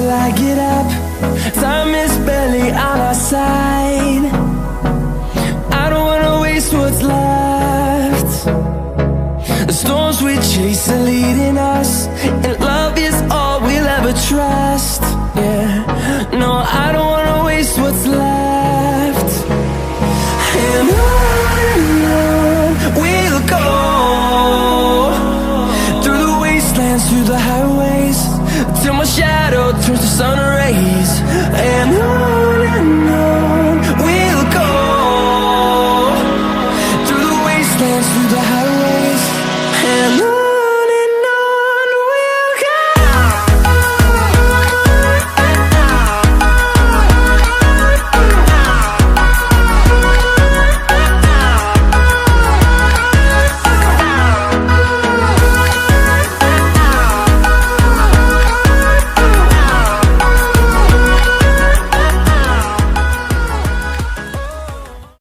till I get up. Time is barely on our side. I don't wanna waste what's left. The storms we chase are leading us, and love is all we'll ever trust. Yeah, no, I don't wanna waste what's left. And on we'll go, through the wastelands, through the highways, till my shadow turns to sun rays.